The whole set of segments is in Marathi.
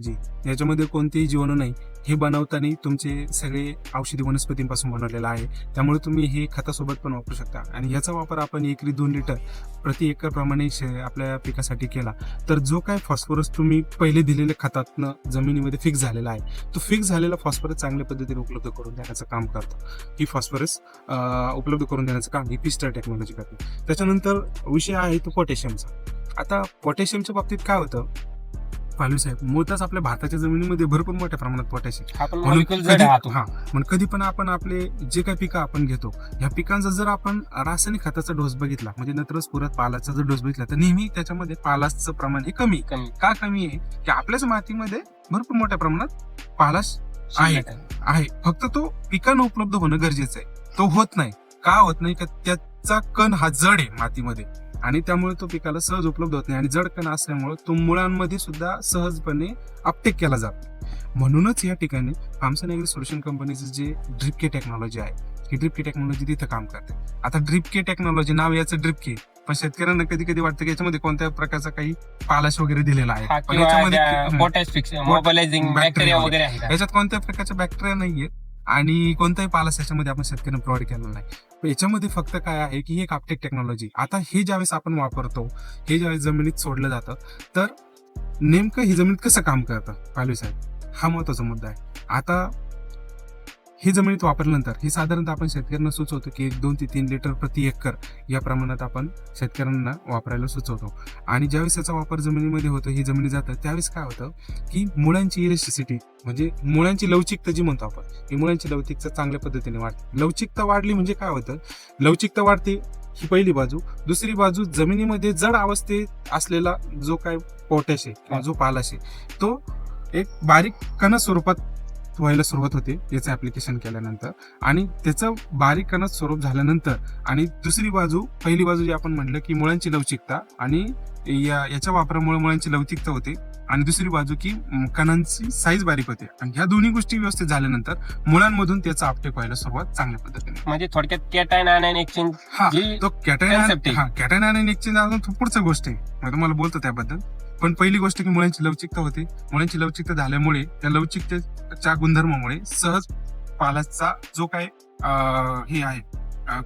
जी याच्यामध्ये कोणतेही जीवाणू नाही. हे बनवताना तुमचे सगळे औषधी वनस्पतींपासून बनवलेलं आहे. त्यामुळे तुम्ही हे खतासोबत पण वापरू शकता आणि याचा वापर आपण एकरी 2 लिटर प्रति एकर प्रमाणे आपल्या पिकासाठी केला तर जो काय फॉस्फरस तुम्ही पहिले दिलेल्या खतातनं जमिनीमध्ये फिक्स झालेला आहे, तो फिक्स झालेला फॉस्फरस चांगल्या पद्धतीने उपलब्ध करून देण्याचं काम करतो. ही फॉस्फरस उपलब्ध करून देण्याचं काम ही पिस्टल टेक्नॉलॉजी करते. त्याच्यानंतर विषय आहे तो पोटॅशियमचा. आता पोटॅशियमच्या बाबतीत काय होतं, पालवी साहेब, मूळतःच आपल्या भारताच्या जमिनीमध्ये भरपूर मोठ्या प्रमाणात पोटॅशियम म्हणून कधी पण आपण आपले जे काही पिकं आपण घेतो ह्या पिकांचा जर आपण रासायनिक खताचा डोस बघितला म्हणजे नंतरच पुरात पालाचा जर डोस बघितला तर नेहमी त्याच्यामध्ये पालासचं प्रमाण हे कमी का कमी आहे की आपल्याच मातीमध्ये भरपूर मोठ्या प्रमाणात पालाश आहे. फक्त तो पिकांना उपलब्ध होणं गरजेचं आहे. तो होत नाही. का होत नाही? का त्याचा कण हा जड आहे मातीमध्ये आणि त्यामुळे तो पिकाला सहज उपलब्ध होत नाही आणि जड कण असल्यामुळे तो मुळांमध्ये सुद्धा सहजपणे अपटेक केला जातो. म्हणूनच या ठिकाणी फार्मसन ऍग्रो सोल्युशन कंपनीचं जे ड्रिप के टेक्नॉलॉजी आहे ही ड्रिप के टेक्नॉलॉजी तिथं काम करते. आता ड्रिप के टेक्नॉलॉजी नाव याचं ड्रिप के, पण शेतकऱ्यांना कधी कधी वाटतं की याच्यामध्ये कोणत्या प्रकारचा काही पालाश वगैरे दिलेला आहे पण याच्यात कोणत्या प्रकारच्या बॅक्टेरिया नाहीये आणि कोणताही पालाश याच्यामध्ये आपण शेतकऱ्यांना प्रोव्हाइड केलेला नाही. याच्यामध्ये फक्त काय आहे की ही एक अपटेक टेक्नॉलॉजी. आता हे ज्यावेळेस आपण वापरतो, हे ज्यावेळेस जमिनीत सोडलं जातं तर नेमकं ही जमिनीत कसं काम करतं पालवी साहेब, हा महत्वाचा मुद्दा आहे. आता हे जमिनीत वापरल्यानंतर हे साधारणतः आपण शेतकऱ्यांना सुचवतो की 2 ते 3 लिटर प्रति एकर या प्रमाणात आपण शेतकऱ्यांना वापरायला सुचवतो. आणि ज्यावेळेस याचा वापर जमिनीमध्ये होतो, ही जमिनी जातं, त्यावेळेस काय होतं की मुळांची इलेस्टिसिटी म्हणजे मुळांची लवचिकता जी म्हणतो आपण, ही मुळांची लवचिकता चांगल्या पद्धतीने वाढते. लवचिकता वाढली म्हणजे काय होतं, लवचिकता वाढते ही पहिली बाजू. दुसरी बाजू, जमिनीमध्ये जड अवस्थेत असलेला जो काय पोटॅश आहे किंवा जो पालाश आहे तो एक बारीक कण स्वरूपात व्हायला सुरुवात होते याचं ऍप्लिकेशन केल्यानंतर आणि त्याचं बारीक कणात स्वरूप झाल्यानंतर. आणि दुसरी बाजू, पहिली बाजू जी आपण म्हटलं की मुळांची लवचिकता आणि याच्या वापरामुळे मुळांची लवचिकता होते आणि दुसरी बाजू की कणांची साईज बारीक होते आणि ह्या दोन्ही गोष्टी व्यवस्थित झाल्यानंतर मुळांमधून त्याचा अपटेक व्हायला सुरुवात चांगल्या पद्धतीने. म्हणजे थोडक्यात कॅटायन आयन एक्सचेंज. तो कॅटायन आयन एक्सचेंज अजून पुढची गोष्ट आहे, मी तुम्हाला बोलतो त्याबद्दल. पण पहिली गोष्ट की मुळांची लवचिकता होते. मुळांची लवचिकता झाल्यामुळे त्या लवचिकतेच्या गुणधर्मामुळे सहज पालाचा जो काय हे आहे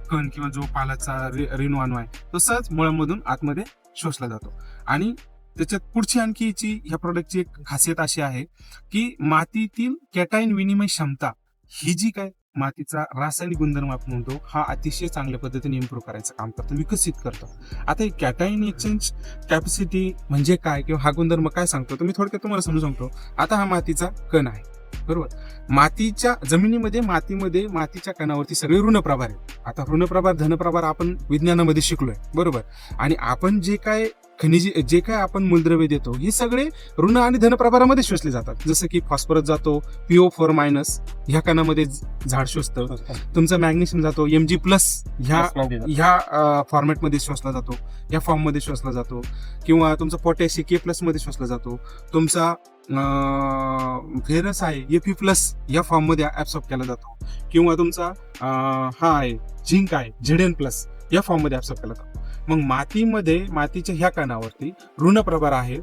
कण किंवा जो पालाचा रेणू अणू आहे तो सहज मुळांमधून आतमध्ये शोषला जातो. आणि त्याच्यात पुढची आणखी ह्या प्रोडक्टची एक खासियत अशी आहे की मातीतील कॅटायन विनिमय क्षमता ही जी काय मातीचा रासायनिक गुणधर्म आपण म्हणतो हा अतिशय चांगल्या पद्धतीने इम्प्रूव्ह करायचं काम करतो, विकसित करतो. आता हे कॅटायन एक्सचेंज कॅपॅसिटी म्हणजे काय किंवा हा गुणधर्म काय सांगतो तर मी थोडक्यात तुम्हाला समजून सांगतो. आता हा मातीचा कण आहे, बरोबर. मातीच्या जमिनीमध्ये मातीच्या कणावरती सगळे ऋणप्रभार आहेत. आता ऋणप्रभार धनप्रभार आपण विज्ञानामध्ये शिकलोय, बरोबर. आणि आपण जे काय खनिजे, जे काय आपण मूलद्रव्य देतो हे सगळे ऋण आणि धनप्रभारामध्ये शोषले जातात. जसं की फॉस्फरस जातो PO4- ह्या कणामध्ये झाड शोषतं. तुमचा मॅग्नेशियम जातो Mg+ ह्या फॉर्मॅटमध्ये शोषला जातो, या फॉर्ममध्ये शोषला जातो. किंवा तुमचा पोटॅश K+ मध्ये शोषला जातो. तुमचा फेरस आहे Fe+ या फॉर्म मध्ये ऍब्सॉर्ब केला जातो. किंवा तुमचा हा आहे झिंक आहे Zn+ या फॉर्म मध्ये ऍब्सॉर्ब केला जातो. मग मातीच्या ह्या कणावरती ऋणप्रभार आहे.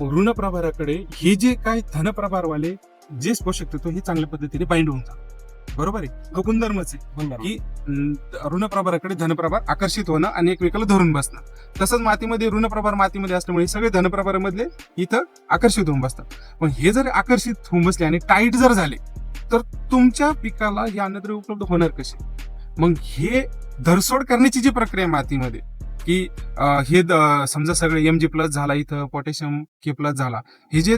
ऋणप्रभाराकडे हे जे काय धनप्रभारवाले जे पोषक तत्व हे चांगल्या पद्धतीने बाइंड होऊन जातात, बरोबर आहे. हा गुणधर्मच आहे की ऋणप्रभाराकडे धनप्रभार आकर्षित होणं आणि एकमेकाला धरून बसणं. तसंच मातीमध्ये ऋणप्रभार मातीमध्ये असल्यामुळे सगळे धनप्रभारामधले इथं आकर्षित होऊन बसतात. पण हे जर आकर्षित होऊन बसले आणि टाईट जर झाले तर तुमच्या पिकाला हे अन्नद्रव्य उपलब्ध होणार कसे? मग हे धरसोड करण्याची जी प्रक्रिया मातीमध्ये की हे समजा सगळे Mg+ झाला, इथं पोटॅशियम K+ झाला, हे जे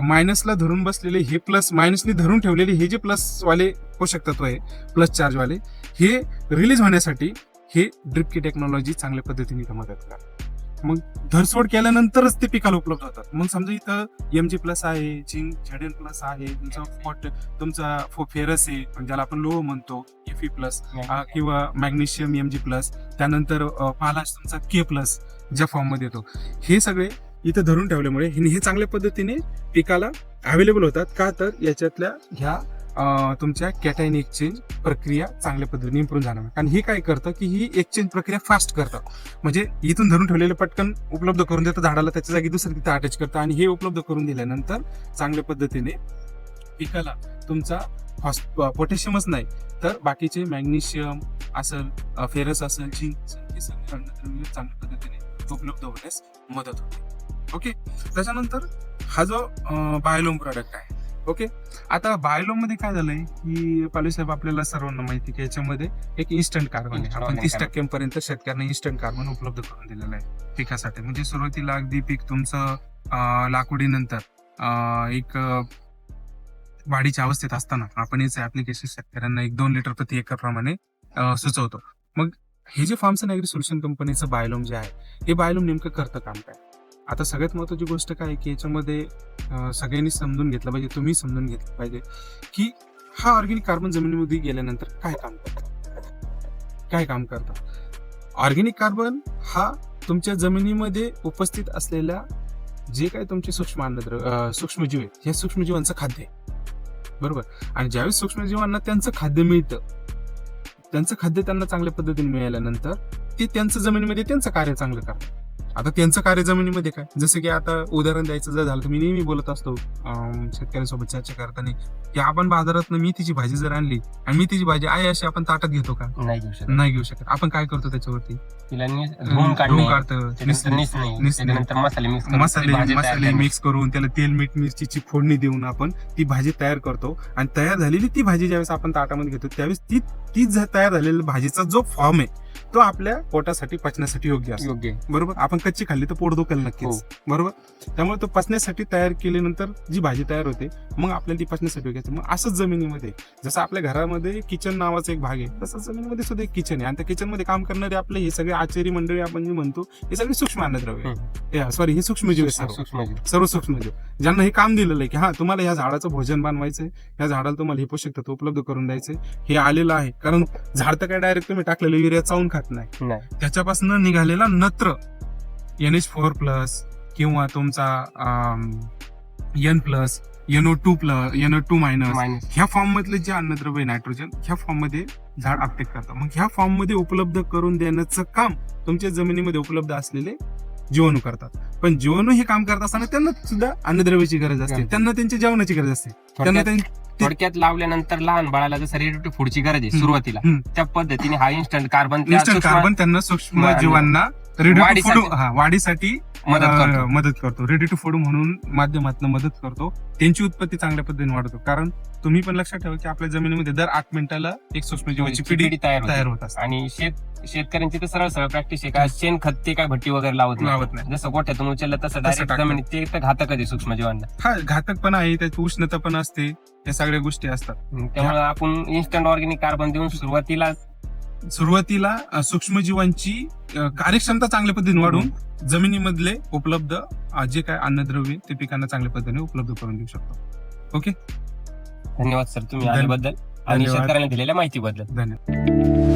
मायनसला धरून बसलेले हे प्लस मायनसने धरून ठेवलेले हे जे प्लस वाले पोषक तत्व आहे, प्लस चार्ज वाले, हे रिलीज होण्यासाठी हे ड्रिप की टेक्नॉलॉजी चांगल्या पद्धतीने मदत करते. मग धरसोड केल्यानंतरच ते पिकाला उपलब्ध होतात. मग समजा इथं Mg+ आहे, झिंक Zn+ आहे, तुमचा फेरस आहे ज्याला आपण लोह म्हणतो Fe+, किंवा मॅग्नेशियम Mg+, त्यानंतर पालाश तुमचा K+ ज्या फॉर्म मध्ये येतो, हे सगळे इथं धरून ठेवल्यामुळे हे चांगल्या पद्धतीने पिकाला अवेलेबल होतात. का तर याच्यातल्या ह्या तुमच्या कॅटायन एक्सचेंज प्रक्रिया चांगल्या पद्धतीने इम्प्रूव्ह जाणार. कारण हे काय करतं की ही एक्सचेंज प्रक्रिया फास्ट करतं. म्हणजे इथून धरून ठेवलेले पटकन उपलब्ध करून देतं झाडाला, त्याच्या जागी दुसरं तिथं अटॅच करतं आणि हे उपलब्ध करून दिल्यानंतर चांगल्या पद्धतीने पिकाला तुमचा पोटॅशियमच नाही तर बाकीचे मॅग्नेशियम असेल, फेरस असेल, झिंक असेल, हे सगळे अन्नद्रव्ये चांगल्या पद्धतीने उपलब्ध होण्यास मदत होते. ओके, त्याच्यानंतर हा जो बायोलोम प्रॉडक्ट आहे. ओके, आता बायोलोम मध्ये काय झालंय की पालवी साहेब आपल्याला सर्वांना माहिती की याच्यामध्ये एक इन्स्टंट कार्बन आहे. आपण 30% पर्यंत शेतकऱ्यांना इन्स्टंट कार्बन उपलब्ध करून दिलेलं आहे पिकासाठी. म्हणजे सुरुवातीला अगदी पीक तुमचं लागवडीनंतर एक वाढीच्या अवस्थेत असताना आपण याचं ऍप्लिकेशन शेतकऱ्यांना 1-2 लिटर प्रति एकर प्रमाणे सुचवतो. मग हे जे फार्म्स अँड ऍग्री सोल्युशन कंपनीचं बायोलोम जे आहे, हे बायोलोम नेमकं करतं काम काय? आता सगळ्यात महत्वाची गोष्ट काय आहे की याच्यामध्ये सगळ्यांनी समजून घेतलं पाहिजे, तुम्ही समजून घेतलं पाहिजे की हा ऑर्गॅनिक कार्बन जमिनीमध्ये गेल्यानंतर काय काम करतं. ऑर्गॅनिक कार्बन हा तुमच्या जमिनीमध्ये उपस्थित असलेल्या जे काही तुमचे सूक्ष्मजीव आहेत, ह्या सूक्ष्मजीवांचं खाद्य आहे. बरोबर. आणि ज्यावेळेस सूक्ष्मजीवांना त्यांचं खाद्य मिळतं, त्यांचं खाद्य त्यांना चांगल्या पद्धतीने मिळाल्यानंतर ते त्यांचं जमिनीमध्ये त्यांचं कार्य चांगलं करतात. आता त्यांचं कार्य जमिनीमध्ये काय, जसं की आता उदाहरण द्यायचं जर झालं तर मी नेहमी बोलत असतो शेतकऱ्यांसोबत चर्चा करताना की आपण बाजारात मेथीची भाजी जर आणली आणि मेथीची भाजी आहे अशी आपण ताटात घेतो का? नाही घेऊ शकत. आपण काय करतो त्याच्यावरती मसाले मिक्स करून त्याला तेल मीठ मिरचीची फोडणी देऊन आपण ती भाजी तयार करतो. आणि तयार झालेली ती भाजी ज्यावेळेस आपण ताटामध्ये घेतो त्यावेळेस ती तयार झालेल्या भाजीचा जो फॉर्म आहे तो आपल्या पोटासाठी पचण्यासाठी योग्य असतो. बरोबर. आपण कच्ची खाल्ली तर पोट दुखेल नक्कीच. बरोबर. त्यामुळे तो पचण्यासाठी तयार केल्यानंतर जी भाजी तयार होते मग आपल्याला ती पचण्यासाठी योग्य असते. मग असंच जमिनीमध्ये जसं आपल्या घरामध्ये किचन नावाचा एक भाग आहे तसंच जमिनीमध्ये सुद्धा एक किचन आहे. आणि त्या किचन मध्ये काम करणारे आपले हे सगळे आचारी मंडळी आपण जे म्हणतो हे सगळे सूक्ष्म अन्नद्रव्य, हे सूक्ष्मजीव आहे. सर्व सूक्ष्मजीव ज्यांना हे काम दिलेलं आहे की हा तुम्हाला ह्या झाडाचं भोजन बनवायचंय, ह्या झाडाला तुम्हाला हे पोषक तत्व उपलब्ध करून द्यायचंय, हे आलेलं आहे. कारण झाड तर काय डायरेक्ट तुम्ही टाकलेलं युरिया चावून खात नाही. त्याच्यापासून निघालेला नत्र NH4+ किंवा तुमचा N+, NO2- ह्या फॉर्म मधले जे अन्नद्रव्य नायट्रोजन ह्या फॉर्म मध्ये झाड अपटेक करतं. मग ह्या फॉर्म मध्ये उपलब्ध करून देण्याचं काम तुमच्या जमिनीमध्ये उपलब्ध असलेले जीवाणू करतात. पण जीवाणू हे काम करत असताना त्यांना सुद्धा अन्नद्रव्याची गरज असते, त्यांना त्यांच्या जेवणाची गरज असते. त्यांना थोडक्यात लावल्यानंतर लहान बाळाला जसं रेडी टू फूडची गरज आहे सुरुवातीला, त्या पद्धतीने हा इन्स्टंट कार्बन त्यांना सूक्ष्म जीवांना वाढीसाठी मदत करतो. रेडी टू फूड म्हणून माध्यमातून मदत करतो. त्यांची उत्पत्ती चांगल्या पद्धतीने वाढतो. कारण तुम्ही पण लक्षात ठेवा की आपल्या जमिनीमध्ये दर 8 मिनिटाला एक सूक्ष्मजीवाची पिढी तयार होत असते. आणि शेतकऱ्यांची तर सरळ प्रॅक्टिस आहे का शेण खत ते काय भट्टी वगैरे लावत नाही. जसं गोठ्यातून उचललं तसं डायरेक्ट जमिनीत, ते तर घातक आहे सूक्ष्मजीवांना. हा घातक पण आहे, त्याची उष्णता पण असते, या सगळ्या गोष्टी असतात. त्यामुळे आपण इन्स्टंट ऑर्गॅनिक कार्बन देऊन सुरुवातीला सूक्ष्मजीवांची कार्यक्षमता चांगल्या पद्धतीने वाढून जमिनीमधले उपलब्ध जे काय अन्नद्रव्य ते पिकांना चांगल्या पद्धतीने उपलब्ध करून देऊ शकतो. ओके, धन्यवाद सर तुम्ही आल्याबद्दल आणि शेतकऱ्यांना दिलेल्या माहितीबद्दल. धन्यवाद.